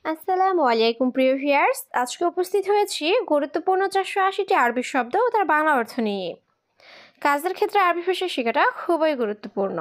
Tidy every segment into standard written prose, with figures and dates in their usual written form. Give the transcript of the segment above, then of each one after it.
আসসালামু আলাইকুম প্রিয় ভিউয়ার্স, আজকে উপস্থিত হয়েছি গুরুত্বপূর্ণ 480টি আরবি শব্দ ও তার বাংলা অর্থ নিয়ে। কাজের ক্ষেত্রে আরবি ভাষা শেখাটা খুবই গুরুত্বপূর্ণ,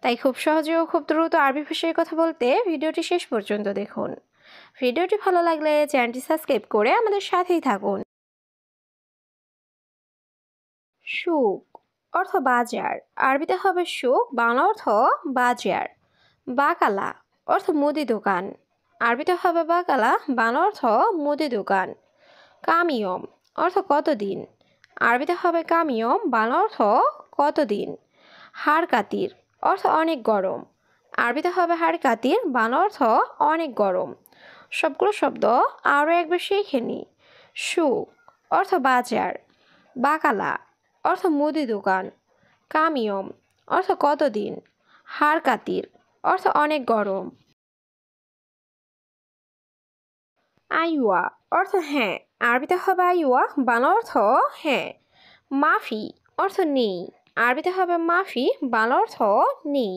তাই খুব সহজে ও খুব দ্রুত আরবি ভাষায় কথা বলতে ভিডিওটি শেষ পর্যন্ত দেখুন। ভিডিওটি ভালো লাগলে চ্যানেলটি সাবস্ক্রাইব করে আমাদের সাথেই থাকুন। সুক অর্থ বাজার, আরবিতে হবে সুক, বাংলা অর্থ বাজার। বাকালা অর্থ মুদি দোকান, আরবিতে হবে বাকালা, বাংলা অর্থ মুদি দোকান। কামিয়ম অর্থ কতদিন, আরবিতে হবে কামিয়ম, বাংলা অর্থ কতদিন। হাড় কাতির অর্থ অনেক গরম, আরবিতে হবে হাড় কাতির, বাংলা অর্থ অনেক গরম। সবগুলো শব্দ আরও একবার শিখে নিই। সুক অর্থ বাজার, বাকালা অর্থ মুদি দোকান, কামিয়ম অর্থ কতদিন, হাড় কাতির অর্থ অনেক গরম। আইওয়া অর্থ হ্যাঁ, আরবিতে হবে আইওয়া, বাংলা অর্থ হ্যাঁ। মাফি অর্থ নেই, আরবিতে হবে মাফি, বাংলা অর্থ নেই।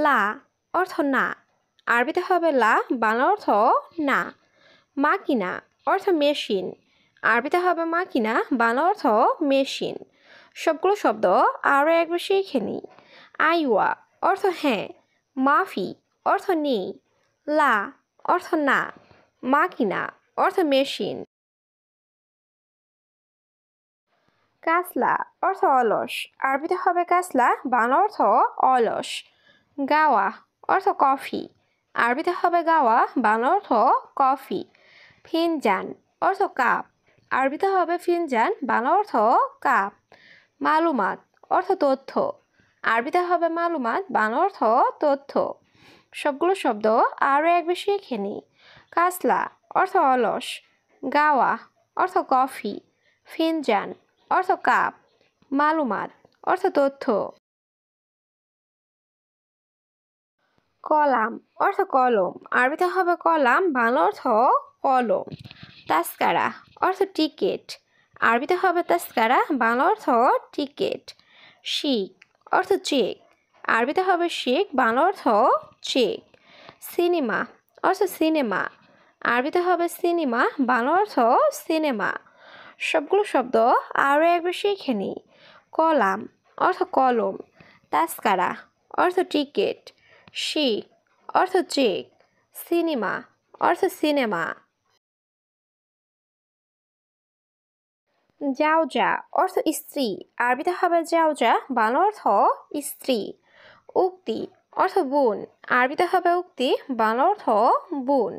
লা অর্থ না, আরবিতে হবে লা, বাংলা অর্থ না। মাকিনা অর্থ মেশিন, আরবিতে হবে মাকিনা, বাংলা অর্থ মেশিন। সবগুলো শব্দ আরও একবার শিখে নিই। আইওয়া অর্থ হ্যাঁ, মাফি অর্থ নেই, লা অর্থ না, মাকিনা অর্থ মেশিন। কাসলা অর্থ অলস, আরবিতে হবে কাসলা, বাংলা অর্থ অলস। গাওয়া অর্থ কফি, আরবিতে হবে গাওয়া, বাংলা অর্থ কফি। ফিনজান অর্থ কাপ, আরবিতে হবে ফিনজান, বাংলা অর্থ কাপ। মালুমাত অর্থ তথ্য, আরবিতে হবে মালুমাত, বাংলা অর্থ তথ্য। সবগুলো শব্দ আরও একবার শিখে নিই। কাসলা অর্থ অলস, গাওয়া অর্থ কফি, ফিনজান অর্থ কাপ, মালুমাত অর্থ তথ্য। কলাম অর্থ কলম, আরবিতে হবে কলাম, বাংলা অর্থ কলম। তাস্কারা অর্থ টিকিট, আরবিতে হবে তাস্কারা, বাংলা অর্থ টিকিট। শিক অর্থ চেক, আরবিতে হবে শেক, বাংলা অর্থ চেক। সিনেমা অর্থ সিনেমা, আরবিতে হবে সিনেমা, বাংলা অর্থ সিনেমা। সবগুলো শব্দ আরও একবার শিখে নিই। কলাম অর্থ কলম, তাস্কারা অর্থ টিকিট, শিক অর্থ চেক, সিনেমা অর্থ সিনেমা। জাওজা অর্থ স্ত্রী, আরবিতে হবে জাওজা, বাংলা অর্থ স্ত্রী। উক্তি অর্থ বোন, আরবিতে হবে উক্তি, বাংলা অর্থ বোন।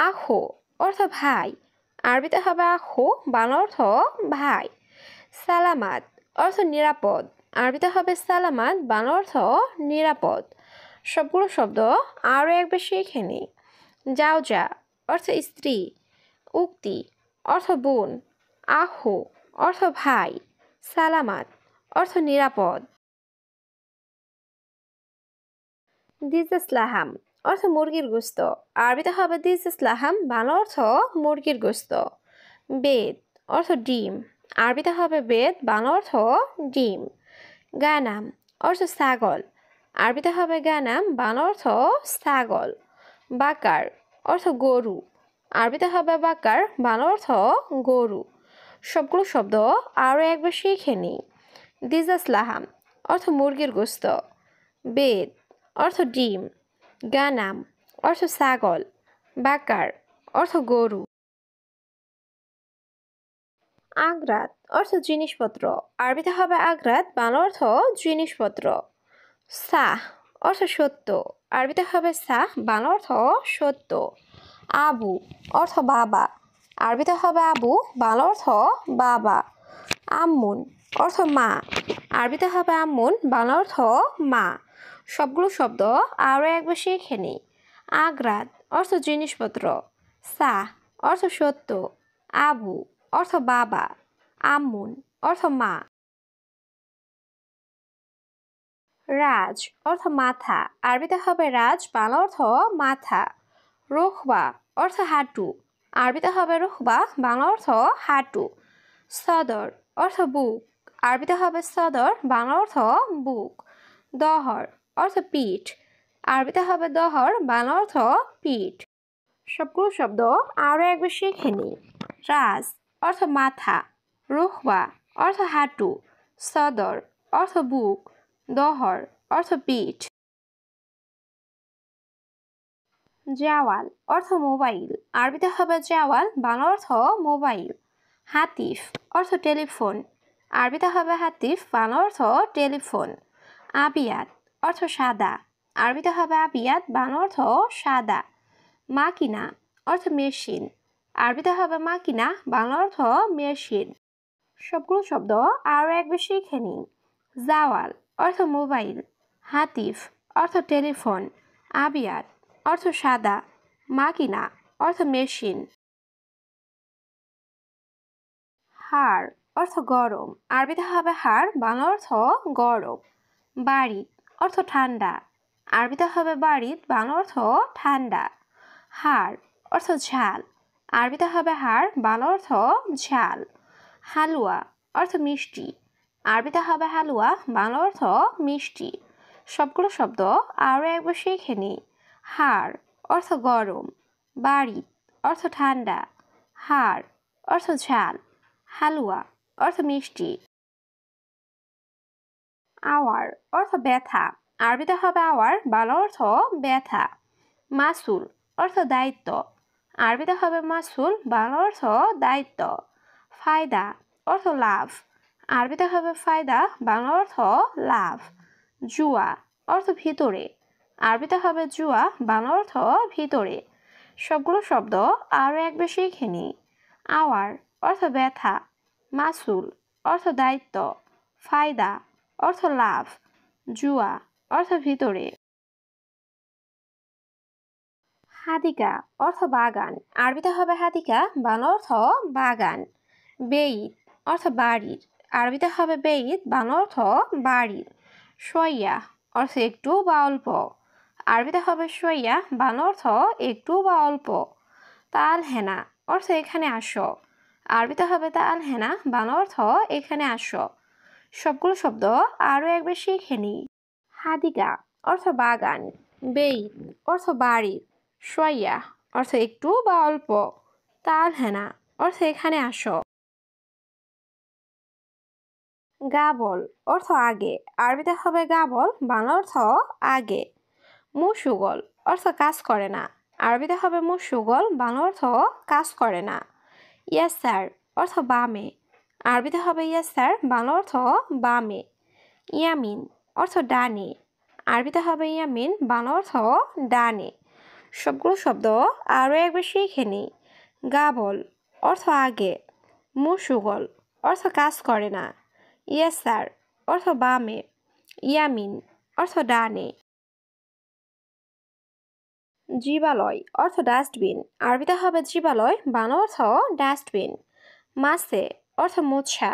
আখো অর্থ ভাই, আরবিতে হবে আখো, বাংলা অর্থ ভাই। সালামাত অর্থ নিরাপদ, আরবিতে হবে সালামাত, বাংলা অর্থ নিরাপদ। সবগুলো শব্দ আরও একবার শিখে নিই। জাওজা অর্থ স্ত্রী, উক্তি অর্থ বোন, আখো অর্থ ভাই, সালামাত অর্থ নিরাপদ। দিজেসলাহাম অর্থ মুরগির গোস্ত, আরবিতে হবে দিজেসলাহাম, বাংলা অর্থ মুরগির গোস্ত। বেদ অর্থ ডিম, আরবিতে হবে বেদ, বাংলা অর্থ ডিম। গানাম অর্থ ছাগল, আরবিতে হবে গানাম, বাংলা অর্থ ছাগল। বাকার অর্থ গরু, আরবিতে হবে বাকার, বাংলা অর্থ গরু। সবগুলো শব্দ আরও একবার শিখে নিই। দিজাসলাহাম অর্থ মুরগির গোস্ত, বেদ অর্থ ডিম, গানাম অর্থ ছাগল, বাকার অর্থ গরু। আগ্রাত অর্থ জিনিসপত্র, আরবিতে হবে আগ্রাত, বাংলা অর্থ জিনিসপত্র। সাহ অর্থ সত্য, আরবিতে হবে সাহ, বাংলা অর্থ সত্য। আবু অর্থ বাবা, আরবিতে হবে আবু, বাংলা অর্থ বাবা। আম্মুন অর্থ মা, আরবিতে হবে আম্মুন, বাংলা অর্থ মা। সবগুলো শব্দ আরও একবার শিখে নিই। আগ্রাত অর্থ জিনিসপত্র, সাহ অর্থ সত্য, আবু অর্থ বাবা, আম্মুন অর্থ মা। রাজ অর্থ মাথা, আরবিতে হবে রাজ, বাংলা অর্থ মাথা। রুখবা অর্থ হাঁটু, আরবিতে হবে রুখবা, বাংলা অর্থ হাঁটু। সদর অর্থ বুক, আরবিতে হবে সদর, বাংলা অর্থ বুক। দহর অর্থ পিঠ, আরবিতে হবে দহর, বাংলা অর্থ পিঠ। সবগুলো শব্দ আরও একবার শিখে নিই। রাস অর্থ মাথা, রুহবা অর্থ হাঁটু, সদর অর্থ বুক, দহর অর্থ পিঠ। জাওয়াল অর্থ মোবাইল, আরবিতে হবে জাওয়াল, বাংলা অর্থ মোবাইল। হাতিফ অর্থ টেলিফোন, আরবিতে হবে হাতিফ, বাংলা অর্থ টেলিফোন। আবিয়াত অর্থ সাদা, আরবিতে হবে আবিয়াত, বাংলা অর্থ সাদা। মাকিনা অর্থ মেশিন, আরবিতে হবে মাকিনা, বাংলা অর্থ মেশিন। সবগুলো শব্দ আরও একবার শিখে নিই। জাওয়াল অর্থ মোবাইল, হাতিফ অর্থ টেলিফোন, আবিয়াত অর্থ সাদা, মাকিনা অর্থ মেশিন। হাড় অর্থ গরম, আরবিতে হবে হাড়, বাংলা অর্থ গরম। বাড়িত অর্থ ঠান্ডা, আরবিতে হবে বাড়িত, বাংলা অর্থ ঠান্ডা। হাড় অর্থ ঝাল, আরবিতে হবে হাড়, বাংলা অর্থ ঝাল। হালুয়া অর্থ মিষ্টি, আরবিতে হবে হালুয়া, বাংলা অর্থ মিষ্টি। সবগুলো শব্দ আরও একবার শিখে নিই। হাড় অর্থ গরম, বাড়িত অর্থ ঠান্ডা, হাড় অর্থ ঝাল, হালুয়া অর্থ মিষ্টি। আওয়ার অর্থ ব্যথা, আরবিতে হবে আওয়ার, বাংলা অর্থ ব্যথা। মাসুল অর্থ দায়িত্ব, আরবিতে হবে মাসুল, বাংলা অর্থ দায়িত্ব। ফায়দা অর্থ লাভ, আরবিতে হবে ফায়দা, বাংলা অর্থ লাভ। জুয়া অর্থ ভিতরে, আরবিতে হবে জুয়া, বাংলা অর্থ ভিতরে। সবগুলো শব্দ আরও একবার শিখে নিই। আওয়ার অর্থ ব্যথা, মাসুল অর্থ দায়িত্ব, ফায়দা অর্থ লাভ, জুয়া অর্থ ভিতরে। হাদিকা অর্থ বাগান, আরবিতে হবে হাদিকা, বাংলা অর্থ বাগান। বেইত অর্থ বাড়ির, আরবিতে হবে বেইত, বাংলা অর্থ বাড়ির। শইয়া অর্থ একটু বা অল্প, আরবিতে হবে শইয়া, বাংলা অর্থ একটু বা অল্প। তাল হেনা অর্থ এখানে আসো, আরবিতে হবে তাল হেনা, বাংলা অর্থ এখানে আসো। সবগুলো শব্দ আরও একবার শিখে নিই। হাদিকা অর্থ বাগান, বেইত অর্থ বাড়ির, শইয়া অর্থ একটু বা অল্প, তাল হেনা অর্থ এখানে আসো। গাবল অর্থ আগে, আরবিতে হবে গাবল, বাংলা অর্থ আগে। মুশুগল অর্থ কাজ করে না, আরবিতে হবে মুশুগল, বাংলা অর্থ কাজ করে না। ইয়াসার অর্থ বামে, আরবিতে হবে ইয়াসার, বাংলা অর্থ বামে। ইয়ামিন অর্থ ডানে, আরবিতে হবে ইয়ামিন, বাংলা অর্থ ডানে। সবগুলো শব্দ আরও একবার শিখে নিই। গাবল অর্থ আগে, মুশুগল অর্থ কাজ করে না, ইয়াসার অর্থ বামে, ইয়ামিন অর্থ ডানে। জীবালয় অর্থ ডাস্টবিন, আরবিতে হবে জীবালয়, বাংলা অর্থ ডাস্টবিন। মাছে অর্থ মোছা,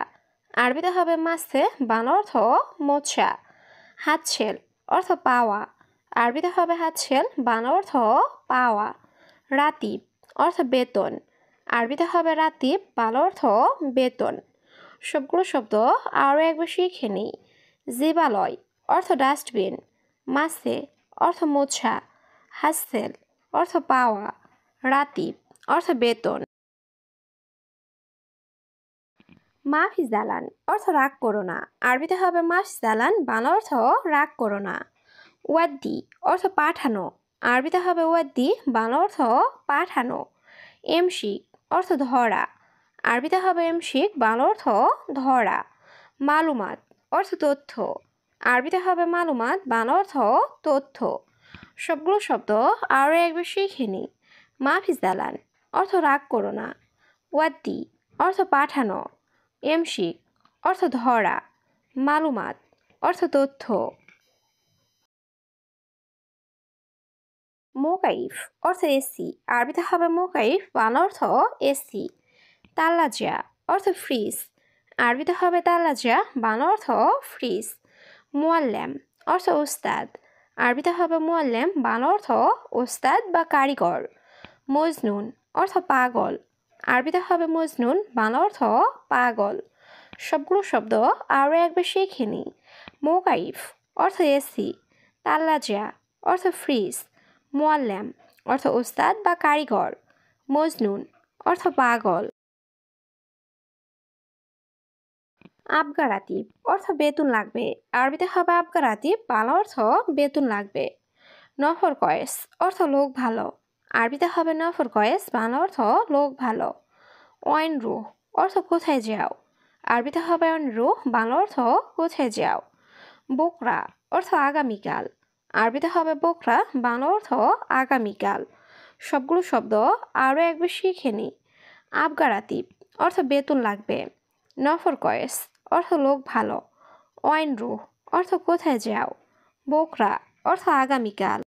আরবিতে হবে মাছে, বাংলা অর্থ মোছা। হাতছেল অর্থ পাওয়া, আরবিতে হবে হাতছেল, বাংলা অর্থ পাওয়া। রাতিব অর্থ বেতন, আরবিতে হবে রাতিব, বাংলা অর্থ বেতন। সবগুলো শব্দ আরও একবার শিখে নিই। জীবালয় অর্থ ডাস্টবিন, মাছে অর্থ মোছা, হাতছেল অর্থ পাওয়া, রাতিব অর্থ বেতন। মাফি জালান অর্থ রাগ করো না, আরবিতে হবে মাস জালান, বাংলা অর্থ রাগ করো না। ওয়াদ্দি অর্থ পাঠানো, আরবিতে হবে ওয়াদ্দি, বাংলা অর্থ পাঠানো। এমশিক অর্থ ধরা, আরবিতে হবে এমশিক, বাংলা অর্থ ধরা। মালুমাত অর্থ তথ্য, আরবিতে হবে মালুমাত, বাংলা অর্থ তথ্য। সবগুলো শব্দ আরও একবার শিখে নিই। মাফি জালান অর্থ রাগ করো না, ওয়াদ্দি অর্থ পাঠানো, এমশিক অর্থ ধরা, মালুমাত অর্থ তথ্য। মোকাইফ অর্থ এসি, আরবিতে হবে মোকাইফ, বাংলা অর্থ এসি। তাল্লাজা অর্থ ফ্রিজ, আরবিতে হবে তাল্লাজা, বাংলা অর্থ ফ্রিজ। মুয়াল্লাম অর্থ ওস্তাদ, আরবিতে হবে মুয়াল্লাম, বাংলা অর্থ ওস্তাদ বা কারিগর। মজনুন অর্থ পাগল, আরবিতে হবে মজনুন, বাংলা অর্থ পাগল। সবগুলো শব্দ আরও একবার শিখে নিই। মোকাইফ অর্থ এসি, তাল্লাজা অর্থ ফ্রিজ, মুয়াল্লাম অর্থ ওস্তাদ বা কারিগর। মজনুন অর্থ পাগল। আবগারাতিব অর্থ বেতন লাগবে। আরবিতে হবে আবগারাতিব, বাংলা অর্থ বেতন লাগবে। নফর কয়েস অর্থ লোক ভালো। আরবিতে হবে নফর কয়েস, বাংলা অর্থ লোক ভালো। ওয়াইন রুহ অর্থ কোথায় যাও। আরবিতে হবে ওয়াইন রুহ, বাংলা অর্থ কোথায় যাও। বোকরা অর্থ আগামীকাল। আরবিতে হবে বোকরা, বাংলা অর্থ আগামীকাল। সবগুলো শব্দ আরও একবার শিখে নি। আবগারাতিব অর্থ বেতন লাগবে। নফর কয়েস অর্থ লোক ভালো। ওয়াইন রুহ অর্থ কোথায় যাও। বোকরা অর্থ আগামীকাল।